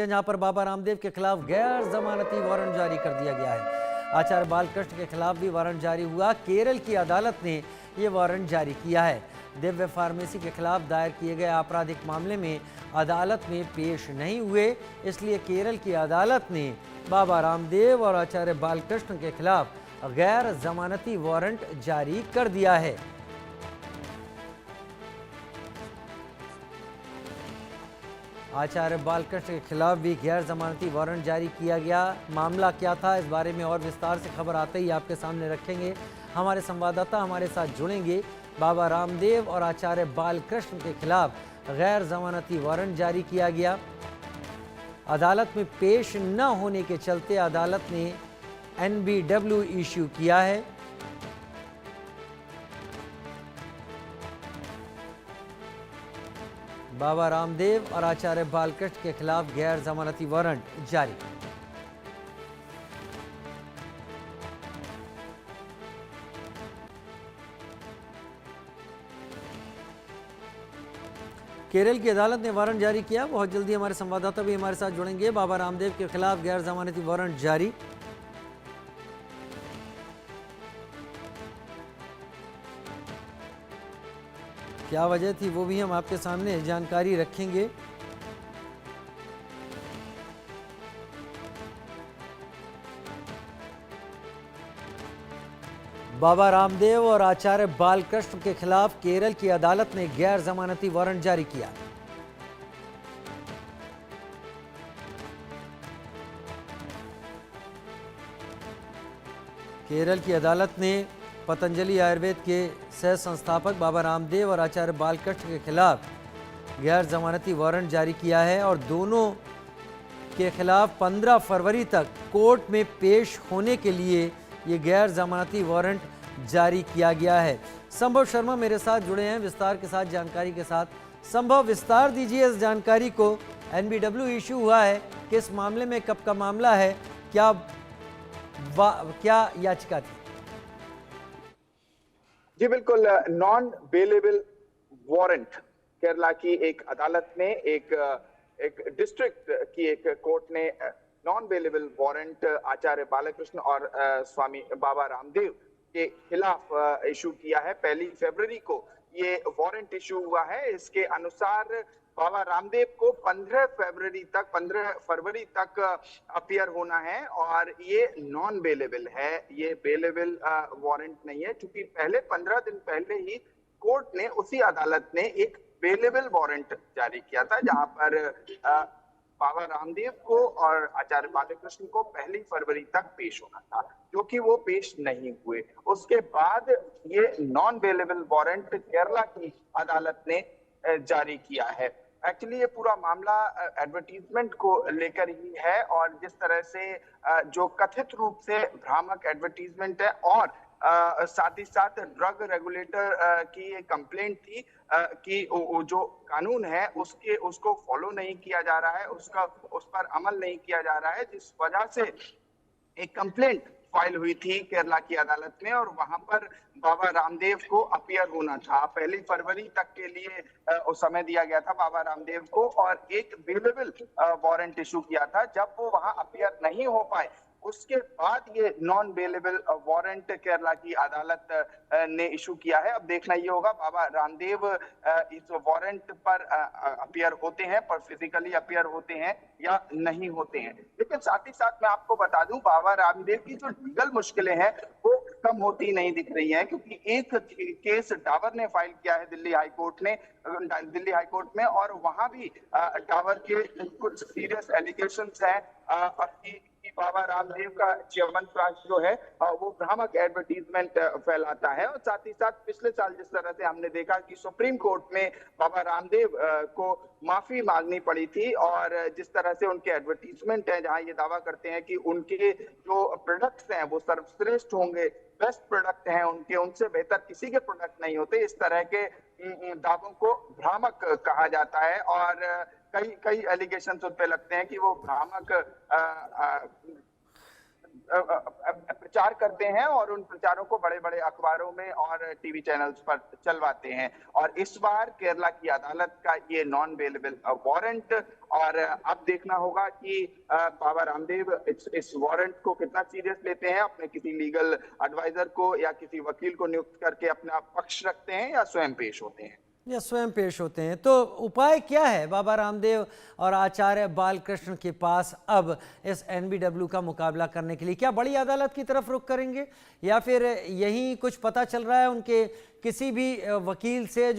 जहां पर बाबा रामदेव के खिलाफ गैर जमानती वारंट जारी कर दिया गया है। आचार्य बालकृष्ण के खिलाफ भी वारंट जारी हुआ। केरल की अदालत ने यह वारंट जारी किया है। दिव्य फार्मेसी के खिलाफ दायर किए गए आपराधिक मामले में अदालत में पेश नहीं हुए, इसलिए केरल की अदालत ने बाबा रामदेव और आचार्य बालकृष्ण के खिलाफ गैर जमानती वारंट जारी कर दिया है। आचार्य बालकृष्ण के खिलाफ भी गैर जमानती वारंट जारी किया गया। मामला क्या था, इस बारे में और विस्तार से खबर आते ही आपके सामने रखेंगे। हमारे संवाददाता हमारे साथ जुड़ेंगे। बाबा रामदेव और आचार्य बालकृष्ण के खिलाफ गैर जमानती वारंट जारी किया गया। अदालत में पेश न होने के चलते अदालत ने NBW इश्यू किया है। बाबा रामदेव और आचार्य बालकृष्ण के खिलाफ गैर जमानती वारंट जारी। केरल की अदालत ने वारंट जारी किया। बहुत जल्दी हमारे संवाददाता भी हमारे साथ जुड़ेंगे। बाबा रामदेव के खिलाफ गैर जमानती वारंट जारी। क्या वजह थी वो भी हम आपके सामने जानकारी रखेंगे। बाबा रामदेव और आचार्य बालकृष्ण के खिलाफ केरल की अदालत ने गैर जमानती वारंट जारी किया। केरल की अदालत ने पतंजलि आयुर्वेद के सह संस्थापक बाबा रामदेव और आचार्य बालकृष्ण के खिलाफ गैर जमानती वारंट जारी किया है और दोनों के खिलाफ 15 फरवरी तक कोर्ट में पेश होने के लिए ये गैर जमानती वारंट जारी किया गया है। संभव शर्मा मेरे साथ जुड़े हैं विस्तार के साथ, जानकारी के साथ। संभव, विस्तार दीजिए इस जानकारी को। NBW इशू हुआ है, किस मामले में, कब का मामला है, क्या याचिका थी? जी बिल्कुल, नॉन बेलेबल वारंट केरला की एक अदालत ने एक डिस्ट्रिक्ट की एक कोर्ट ने नॉन बेलेबल वारंट आचार्य बालकृष्ण और स्वामी बाबा रामदेव के खिलाफ इशू किया है। 1 फरवरी को ये वारंट इशू हुआ है। इसके अनुसार बाबा रामदेव को 15 फरवरी तक अपीयर होना है और ये नॉन बेलेबल है, ये बेलेबल वारंट नहीं है, क्योंकि पहले 15 दिन पहले ही कोर्ट ने, उसी अदालत ने एक बेलेबल वारंट जारी किया था, जहां पर बाबा रामदेव को और आचार्य बालकृष्ण को 1 फरवरी तक पेश होना था, जो कि वो पेश नहीं हुए। उसके बाद ये नॉन बेलेबल वारंट केरला की अदालत ने जारी किया है। एक्चुअली ये पूरा मामला एडवर्टीजमेंट को लेकर ही है और जिस तरह से जो कथित रूप से भ्रामक एडवर्टीजमेंट है और साथ ही साथ ड्रग रेगुलेटर की एक कंप्लेंट थी कि जो कानून है उसको फॉलो नहीं किया जा रहा है, उस पर अमल नहीं किया जा रहा है, जिस वजह से एक कंप्लेंट फाइल हुई थी केरला की अदालत में और वहां पर बाबा रामदेव को अपीयर होना था। 1 फरवरी तक के लिए समय दिया गया था बाबा रामदेव को और एक बेलेबल वारंट इशू किया था। जब वो वहां अपीयर नहीं हो पाए, उसके बाद ये नॉन बेलेबल वारंट केरला की अदालत ने इशू किया है। अब देखना ये होगा बाबा रामदेव इस वारंट पर अपीयर होते हैं, पर फिजिकली अपीयर होते हैं या नहीं होते हैं। लेकिन साथ ही साथ मैं आपको बता दूं, बाबा रामदेव की जो लीगल मुश्किलें हैं वो कम होती नहीं दिख रही हैं, क्योंकि एक केस डाबर ने फाइल किया है दिल्ली हाई कोर्ट में और वहां भी डाबर के कुछ सीरियस एलिगेशंस हैं कि बाबा रामदेव का च्यवनप्राश जो है वो भ्रामक एडवर्टीजमेंट फैलाता है। और साथ ही साथ पिछले साल जिस तरह से हमने देखा कि सुप्रीम कोर्ट में बाबा रामदेव को माफी मांगनी पड़ी थी और जिस तरह से उनके एडवर्टीजमेंट है, जहां ये दावा करते हैं कि उनके जो प्रोडक्ट्स हैं वो सर्वश्रेष्ठ होंगे, बेस्ट प्रोडक्ट हैं उनके, उनसे बेहतर किसी के प्रोडक्ट नहीं होते, इस तरह के दावों को भ्रामक कहा जाता है और कई एलिगेशंस उन पे लगते हैं कि वो भ्रामक प्रचार करते हैं और उन प्रचारों को बड़े बड़े अखबारों में और टीवी चैनल्स पर चलवाते हैं। और इस बार केरला की अदालत का ये नॉन बेलेबल वारंट, और अब देखना होगा कि बाबा रामदेव इस वारंट को कितना सीरियस लेते हैं, अपने किसी लीगल एडवाइजर को या किसी वकील को नियुक्त करके अपना पक्ष रखते हैं या स्वयं पेश होते हैं। या स्वयं पेश होते हैं। तो उपाय क्या है बाबा रामदेव और आचार्य बालकृष्ण के पास अब इस एनबीडब्ल्यू का मुकाबला करने के लिए? क्या बड़ी अदालत की तरफ रुख करेंगे या फिर यही कुछ पता चल रहा है उनके किसी भी वकील से